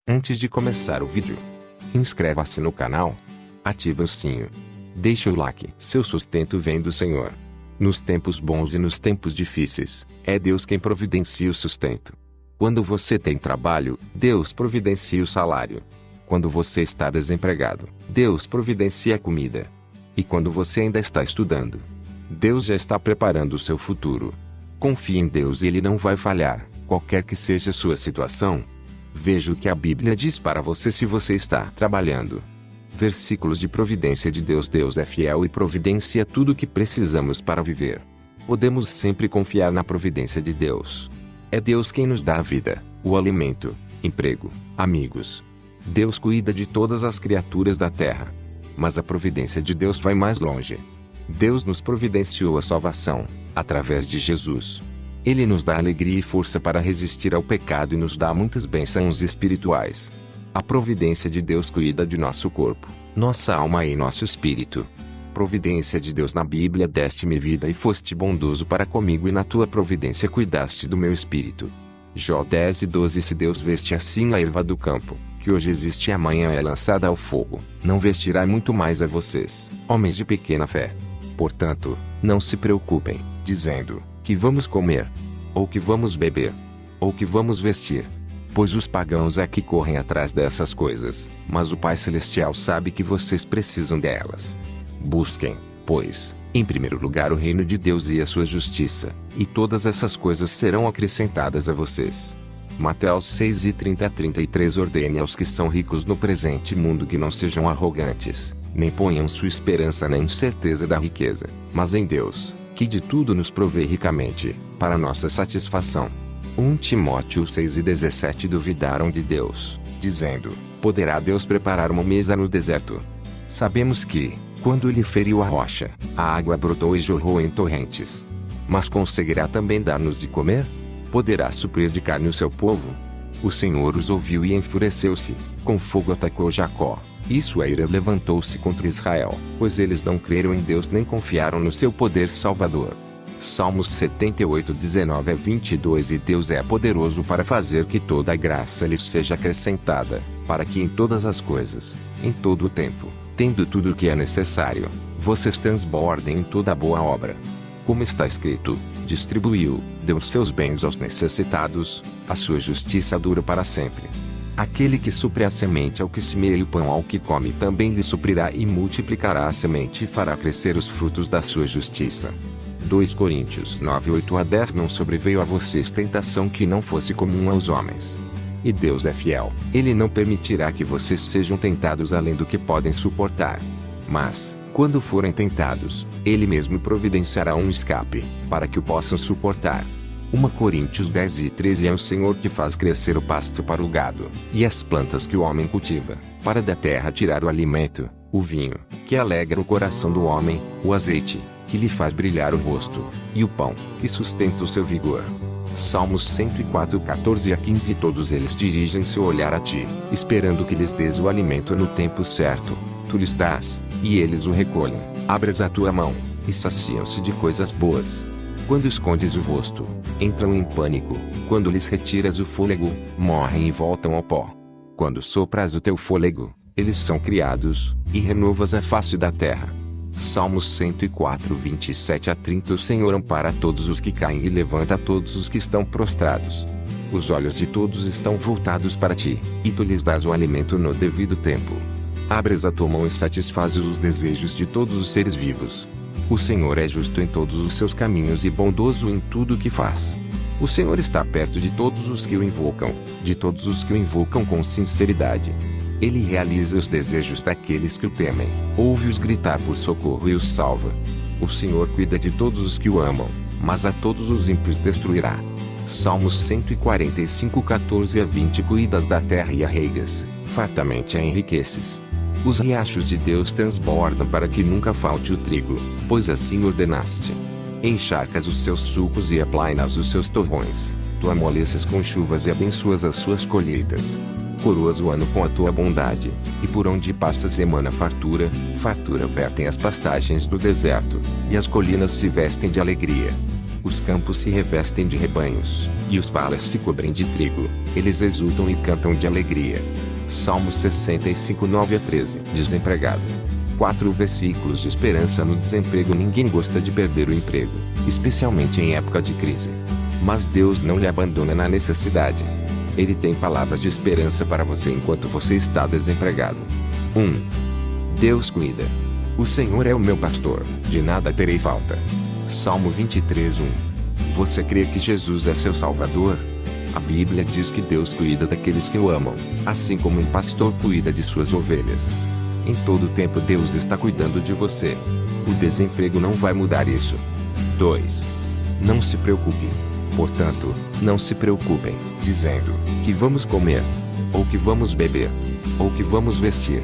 Antes de começar o vídeo, inscreva-se no canal, ative o sininho, deixe o like. Seu sustento vem do Senhor. Nos tempos bons e nos tempos difíceis, é Deus quem providencia o sustento. Quando você tem trabalho, Deus providencia o salário. Quando você está desempregado, Deus providencia a comida. E quando você ainda está estudando, Deus já está preparando o seu futuro. Confie em Deus e Ele não vai falhar, qualquer que seja a sua situação. Veja o que a Bíblia diz para você se você está trabalhando. Versículos de providência de Deus. Deus é fiel e providencia tudo o que precisamos para viver. Podemos sempre confiar na providência de Deus. É Deus quem nos dá a vida, o alimento, emprego, amigos. Deus cuida de todas as criaturas da terra. Mas a providência de Deus vai mais longe. Deus nos providenciou a salvação, através de Jesus. Ele nos dá alegria e força para resistir ao pecado e nos dá muitas bênçãos espirituais. A providência de Deus cuida de nosso corpo, nossa alma e nosso espírito. Providência de Deus na Bíblia: deste-me vida e foste bondoso para comigo, e na tua providência cuidaste do meu espírito. Jó 10:12. Se Deus veste assim a erva do campo, que hoje existe e amanhã é lançada ao fogo, não vestirá muito mais a vocês, homens de pequena fé. Portanto, não se preocupem, dizendo: que vamos comer? Ou que vamos beber? Ou que vamos vestir? Pois os pagãos é que correm atrás dessas coisas, mas o Pai Celestial sabe que vocês precisam delas. Busquem, pois, em primeiro lugar o reino de Deus e a sua justiça, e todas essas coisas serão acrescentadas a vocês. Mateus 6:30-33. Ordene aos que são ricos no presente mundo que não sejam arrogantes, nem ponham sua esperança na incerteza da riqueza, mas em Deus, que de tudo nos provê ricamente, para nossa satisfação. 1 Timóteo 6:17. Duvidaram de Deus, dizendo: poderá Deus preparar uma mesa no deserto? Sabemos que, quando Ele feriu a rocha, a água brotou e jorrou em torrentes. Mas conseguirá também dar-nos de comer? Poderá suprir de carne o seu povo? O Senhor os ouviu e enfureceu-se, com fogo atacou Jacó. E sua ira levantou-se contra Israel, pois eles não creram em Deus nem confiaram no seu poder salvador. Salmos 78:19-22. E Deus é poderoso para fazer que toda a graça lhes seja acrescentada, para que em todas as coisas, em todo o tempo, tendo tudo o que é necessário, vocês transbordem em toda boa obra. Como está escrito: distribuiu, deu seus bens aos necessitados, a sua justiça dura para sempre. Aquele que supre a semente ao que semeia e o pão ao que come também lhe suprirá e multiplicará a semente e fará crescer os frutos da sua justiça. 2 Coríntios 9:8-10. Não sobreveio a vocês tentação que não fosse comum aos homens. E Deus é fiel, Ele não permitirá que vocês sejam tentados além do que podem suportar. Mas, quando forem tentados, Ele mesmo providenciará um escape, para que o possam suportar. 1 Coríntios 10:13. É o Senhor que faz crescer o pasto para o gado, e as plantas que o homem cultiva, para da terra tirar o alimento, o vinho, que alegra o coração do homem, o azeite, que lhe faz brilhar o rosto, e o pão, que sustenta o seu vigor. Salmos 104:14-15. Todos eles dirigem seu olhar a ti, esperando que lhes dês o alimento no tempo certo. Tu lhes dás, e eles o recolhem. Abres a tua mão, e saciam-se de coisas boas. Quando escondes o rosto, entram em pânico. Quando lhes retiras o fôlego, morrem e voltam ao pó. Quando sopras o teu fôlego, eles são criados, e renovas a face da terra. Salmos 104:27-30. O Senhor ampara todos os que caem e levanta todos os que estão prostrados. Os olhos de todos estão voltados para ti, e tu lhes dás o alimento no devido tempo. Abres a tua mão e satisfazes os desejos de todos os seres vivos. O Senhor é justo em todos os seus caminhos e bondoso em tudo o que faz. O Senhor está perto de todos os que o invocam, de todos os que o invocam com sinceridade. Ele realiza os desejos daqueles que o temem, ouve-os gritar por socorro e os salva. O Senhor cuida de todos os que o amam, mas a todos os ímpios destruirá. Salmos 145:14-20. Cuidas da terra e a regas, fartamente a enriqueces. Os riachos de Deus transbordam para que nunca falte o trigo, pois assim ordenaste. Encharcas os seus sulcos e aplainas os seus torrões. Tu amoleces com chuvas e abençoas as suas colheitas. Coroas o ano com a tua bondade, e por onde passas emana fartura, fartura vertem as pastagens do deserto, e as colinas se vestem de alegria. Os campos se revestem de rebanhos, e os vales se cobrem de trigo. Eles exultam e cantam de alegria. Salmo 65, 9-13. Desempregado. 4 versículos de esperança no desemprego. Ninguém gosta de perder o emprego, especialmente em época de crise. Mas Deus não lhe abandona na necessidade. Ele tem palavras de esperança para você enquanto você está desempregado. 1. Deus cuida. O Senhor é o meu pastor, de nada terei falta. Salmo 23, 1. Você crê que Jesus é seu Salvador? A Bíblia diz que Deus cuida daqueles que o amam, assim como um pastor cuida de suas ovelhas. Em todo tempo Deus está cuidando de você. O desemprego não vai mudar isso. 2. Não se preocupe. Portanto, não se preocupem, dizendo, que vamos comer, ou que vamos beber, ou que vamos vestir.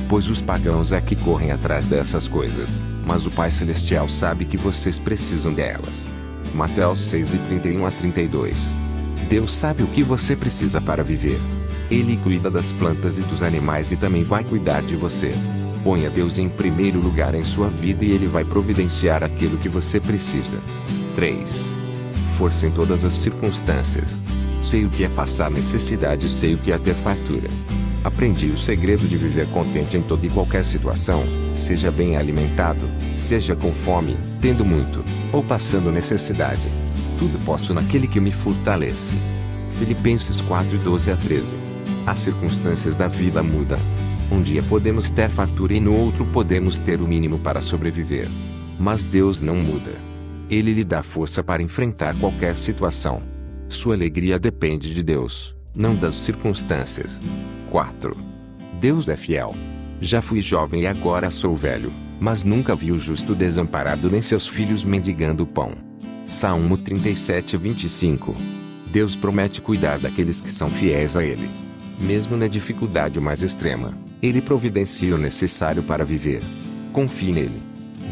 Pois os pagãos é que correm atrás dessas coisas, mas o Pai Celestial sabe que vocês precisam delas. Mateus 6:31-32. Deus sabe o que você precisa para viver. Ele cuida das plantas e dos animais e também vai cuidar de você. Ponha Deus em primeiro lugar em sua vida e Ele vai providenciar aquilo que você precisa. 3. Força em todas as circunstâncias. Sei o que é passar necessidade, sei o que é ter fartura. Aprendi o segredo de viver contente em toda e qualquer situação, seja bem alimentado, seja com fome, tendo muito, ou passando necessidade. Tudo posso naquele que me fortalece. Filipenses 4:12-13. As circunstâncias da vida mudam. Um dia podemos ter fartura e no outro podemos ter o mínimo para sobreviver. Mas Deus não muda. Ele lhe dá força para enfrentar qualquer situação. Sua alegria depende de Deus, não das circunstâncias. 4. Deus é fiel. Já fui jovem e agora sou velho, mas nunca vi o justo desamparado nem seus filhos mendigando pão. Salmo 37:25. Deus promete cuidar daqueles que são fiéis a Ele. Mesmo na dificuldade mais extrema, Ele providencia o necessário para viver. Confie nele.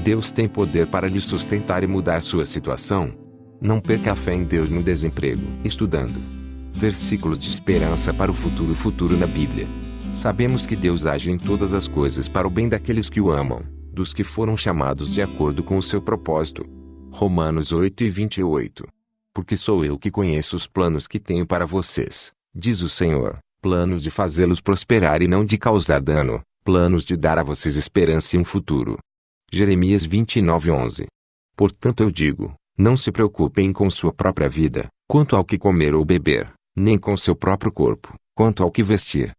Deus tem poder para lhe sustentar e mudar sua situação. Não perca a fé em Deus no desemprego. Estudando versículos de esperança para o futuro na Bíblia. Sabemos que Deus age em todas as coisas para o bem daqueles que o amam, dos que foram chamados de acordo com o seu propósito. Romanos 8:28. Porque sou eu que conheço os planos que tenho para vocês, diz o Senhor, planos de fazê-los prosperar e não de causar dano, planos de dar a vocês esperança e um futuro. Jeremias 29:11. Portanto eu digo, não se preocupem com sua própria vida, quanto ao que comer ou beber, nem com seu próprio corpo, quanto ao que vestir.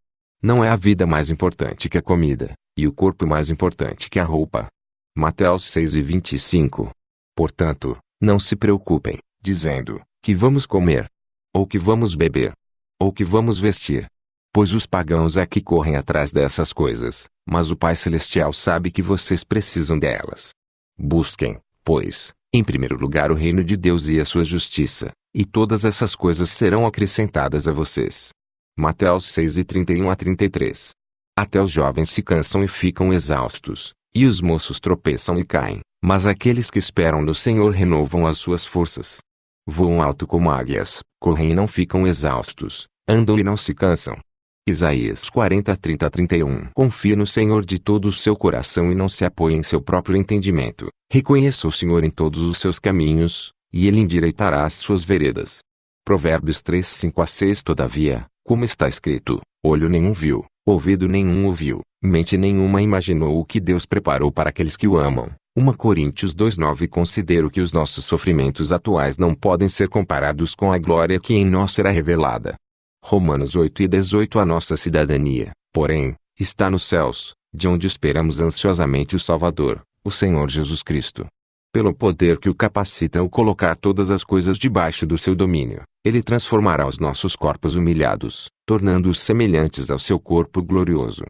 Não é a vida mais importante que a comida, e o corpo mais importante que a roupa. Mateus 6:25. Portanto, não se preocupem, dizendo, que vamos comer, ou que vamos beber, ou que vamos vestir. Pois os pagãos é que correm atrás dessas coisas, mas o Pai Celestial sabe que vocês precisam delas. Busquem, pois, em primeiro lugar o reino de Deus e a sua justiça, e todas essas coisas serão acrescentadas a vocês. Mateus 6:31-33. Até os jovens se cansam e ficam exaustos, e os moços tropeçam e caem, mas aqueles que esperam no Senhor renovam as suas forças. Voam alto como águias, correm e não ficam exaustos, andam e não se cansam. Isaías 40:30-31. Confie no Senhor de todo o seu coração e não se apoie em seu próprio entendimento. Reconheça o Senhor em todos os seus caminhos, e Ele endireitará as suas veredas. Provérbios 3:5-6. Todavia, como está escrito, olho nenhum viu, ouvido nenhum ouviu, mente nenhuma imaginou o que Deus preparou para aqueles que o amam. 1 Coríntios 2:9. Considero que os nossos sofrimentos atuais não podem ser comparados com a glória que em nós será revelada. Romanos 8:18. A nossa cidadania, porém, está nos céus, de onde esperamos ansiosamente o Salvador, o Senhor Jesus Cristo. Pelo poder que o capacita a colocar todas as coisas debaixo do seu domínio, Ele transformará os nossos corpos humilhados, tornando-os semelhantes ao seu corpo glorioso.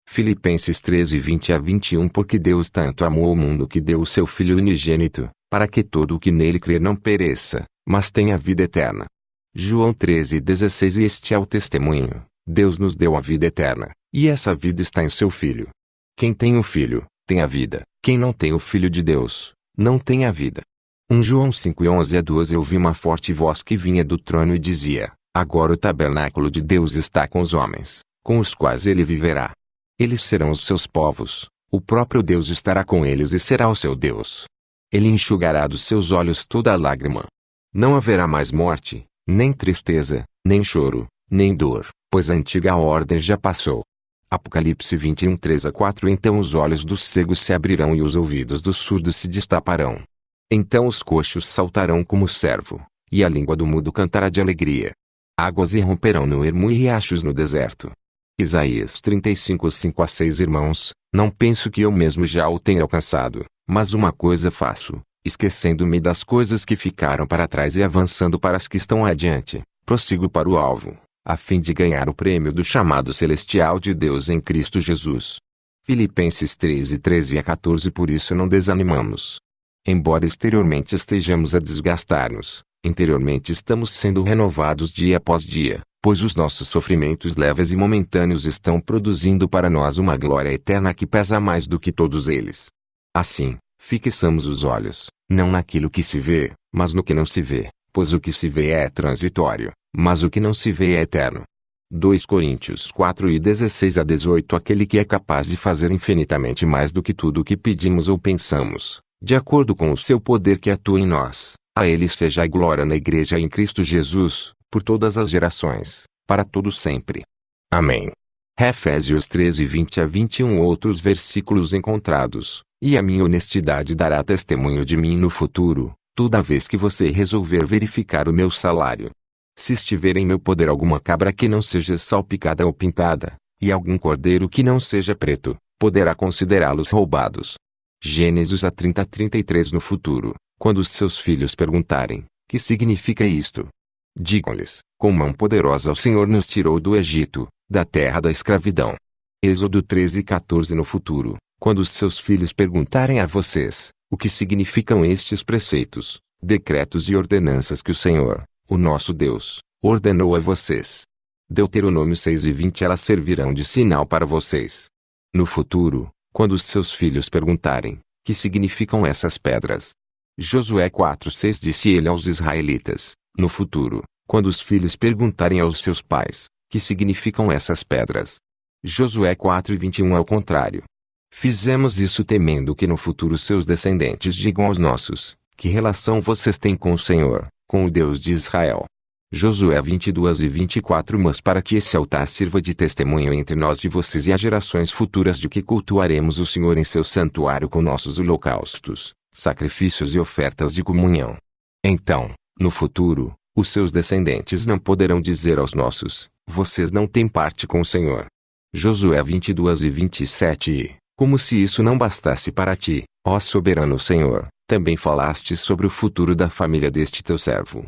Filipenses 13:20-21. Porque Deus tanto amou o mundo que deu o seu Filho unigênito, para que todo o que nele crer não pereça, mas tenha vida eterna. João 13:16. E este é o testemunho: Deus nos deu a vida eterna, e essa vida está em seu Filho. Quem tem o Filho, tem a vida. Quem não tem o Filho de Deus, não tem a vida. 1 João 5:11-12. Ouvi uma forte voz que vinha do trono e dizia: Agora o tabernáculo de Deus está com os homens, com os quais ele viverá. Eles serão os seus povos, o próprio Deus estará com eles e será o seu Deus. Ele enxugará dos seus olhos toda lágrima, Não haverá mais morte, nem tristeza, nem choro, nem dor, pois a antiga ordem já passou. Apocalipse 21, 3-4. Então os olhos dos cegos se abrirão e os ouvidos dos surdos se destaparão. Então os coxos saltarão como servo, e a língua do mudo cantará de alegria. Águas irromperão no ermo e riachos no deserto. Isaías 35, 5-6. Irmãos, não penso que eu mesmo já o tenha alcançado, mas uma coisa faço, esquecendo-me das coisas que ficaram para trás e avançando para as que estão adiante, prossigo para o alvo, a fim de ganhar o prêmio do chamado celestial de Deus em Cristo Jesus. Filipenses 3, 13-14. Por isso não desanimamos. Embora exteriormente estejamos a desgastar-nos, interiormente estamos sendo renovados dia após dia, pois os nossos sofrimentos leves e momentâneos estão produzindo para nós uma glória eterna que pesa mais do que todos eles. Assim, fixamos os olhos, não naquilo que se vê, mas no que não se vê, pois o que se vê é transitório, mas o que não se vê é eterno. 2 Coríntios 4:16-18. Aquele que é capaz de fazer infinitamente mais do que tudo o que pedimos ou pensamos, de acordo com o seu poder que atua em nós, a ele seja a glória na Igreja em Cristo Jesus, por todas as gerações, para todo sempre. Amém. Efésios 13, 20-21. Outros versículos encontrados. E a minha honestidade dará testemunho de mim no futuro, toda vez que você resolver verificar o meu salário. Se estiver em meu poder alguma cabra que não seja salpicada ou pintada, e algum cordeiro que não seja preto, poderá considerá-los roubados. Gênesis 30-33. No futuro, quando os seus filhos perguntarem, que significa isto? Digam-lhes, com mão poderosa o Senhor nos tirou do Egito, da terra da escravidão. Êxodo 13:14. No futuro, quando os seus filhos perguntarem a vocês, o que significam estes preceitos, decretos e ordenanças que o Senhor, o nosso Deus, ordenou a vocês. Deuteronômio 6:20. Elas servirão de sinal para vocês. No futuro, quando os seus filhos perguntarem, que significam essas pedras? Josué 4:6. Disse ele aos israelitas, no futuro, quando os filhos perguntarem aos seus pais, que significam essas pedras? Josué 4:21. Ao contrário. Fizemos isso temendo que no futuro seus descendentes digam aos nossos, que relação vocês têm com o Senhor, com o Deus de Israel? Josué 22:24. Mas para que esse altar sirva de testemunho entre nós e vocês e as gerações futuras de que cultuaremos o Senhor em seu santuário com nossos holocaustos, sacrifícios e ofertas de comunhão. Então, no futuro, os seus descendentes não poderão dizer aos nossos, vocês não têm parte com o Senhor. Josué 22:27. Como se isso não bastasse para ti, ó soberano Senhor, também falaste sobre o futuro da família deste teu servo.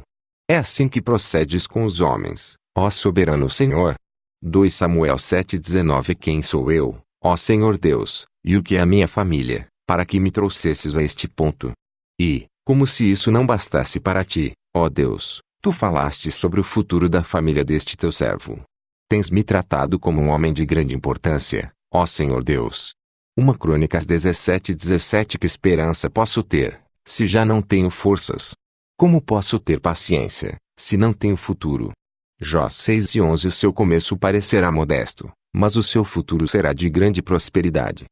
É assim que procedes com os homens, ó soberano Senhor. 2 Samuel 7:19. Quem sou eu, ó Senhor Deus, e o que é a minha família, para que me trouxesses a este ponto? E, como se isso não bastasse para ti, ó Deus, tu falaste sobre o futuro da família deste teu servo. Tens me tratado como um homem de grande importância, ó Senhor Deus. 1 Crônicas 17:17. Que esperança posso ter, se já não tenho forças? Como posso ter paciência, se não tenho futuro? Jó 6:11. O seu começo parecerá modesto, mas o seu futuro será de grande prosperidade.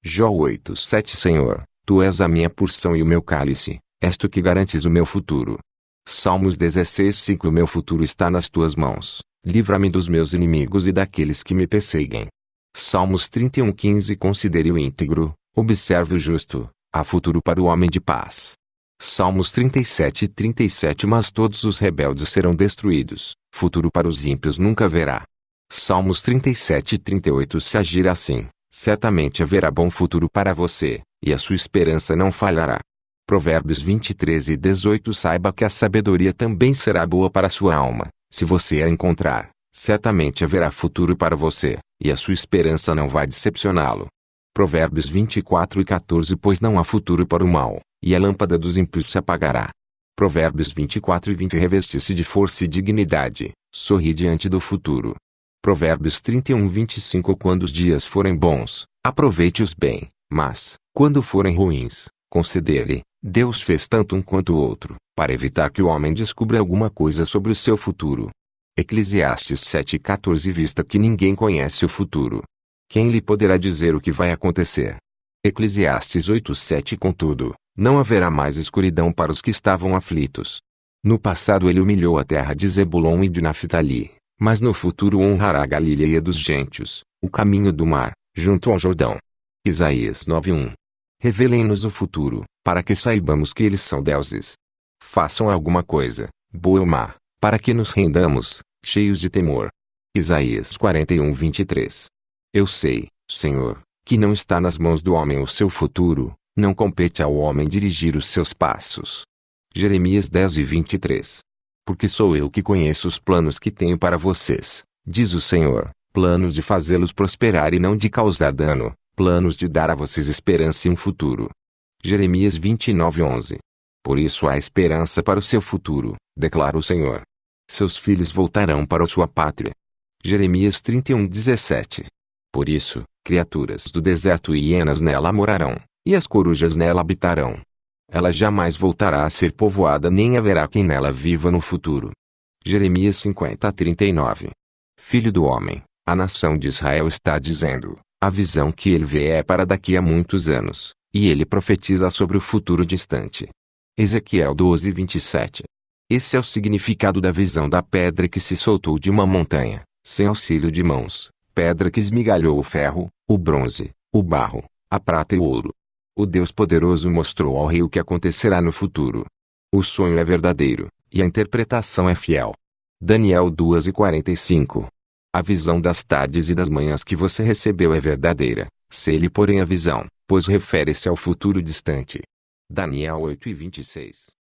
Jó 8:7. Senhor, tu és a minha porção e o meu cálice, és tu que garantes o meu futuro. Salmos 16:5. O meu futuro está nas tuas mãos, livra-me dos meus inimigos e daqueles que me perseguem. Salmos 31:15. Considere o íntegro, observe o justo, há futuro para o homem de paz. Salmos 37:37. Mas todos os rebeldes serão destruídos, futuro para os ímpios nunca haverá. Salmos 37:38. Se agir assim, certamente haverá bom futuro para você, e a sua esperança não falhará. Provérbios 23:18. Saiba que a sabedoria também será boa para a sua alma, se você a encontrar, certamente haverá futuro para você, e a sua esperança não vai decepcioná-lo. Provérbios 24:14. Pois não há futuro para o mal, e a lâmpada dos ímpios se apagará. Provérbios 24:20. Reveste-se de força e dignidade, sorri diante do futuro. Provérbios 31:25. Quando os dias forem bons, aproveite-os bem, mas, quando forem ruins, considere, Deus fez tanto um quanto o outro, para evitar que o homem descubra alguma coisa sobre o seu futuro. Eclesiastes 7:14. Vista que ninguém conhece o futuro, quem lhe poderá dizer o que vai acontecer? Eclesiastes 8:7. Contudo, não haverá mais escuridão para os que estavam aflitos. No passado ele humilhou a terra de Zebulon e de Naftali, mas no futuro honrará a Galileia dos gentios, o caminho do mar, junto ao Jordão. Isaías 9:1. Revelem-nos o futuro, para que saibamos que eles são deuses. Façam alguma coisa, boa ou má, para que nos rendamos, cheios de temor. Isaías 41:23. Eu sei, Senhor, que não está nas mãos do homem o seu futuro, não compete ao homem dirigir os seus passos. Jeremias 10:23. Porque sou eu que conheço os planos que tenho para vocês, diz o Senhor, planos de fazê-los prosperar e não de causar dano, planos de dar a vocês esperança e um futuro. Jeremias 29:11. Por isso há esperança para o seu futuro, declara o Senhor. Seus filhos voltarão para a sua pátria. Jeremias 31:17. Por isso, criaturas do deserto e hienas nela morarão, e as corujas nela habitarão. Ela jamais voltará a ser povoada nem haverá quem nela viva no futuro. Jeremias 50:39. Filho do homem, a nação de Israel está dizendo, a visão que ele vê é para daqui a muitos anos, e ele profetiza sobre o futuro distante. Ezequiel 12:27. Esse é o significado da visão da pedra que se soltou de uma montanha, sem auxílio de mãos, pedra que esmigalhou o ferro, o bronze, o barro, a prata e o ouro. O Deus poderoso mostrou ao rei o que acontecerá no futuro. O sonho é verdadeiro, e a interpretação é fiel. Daniel 2:45. A visão das tardes e das manhãs que você recebeu é verdadeira, se-lhe porém a visão, pois refere-se ao futuro distante. Daniel 8:26.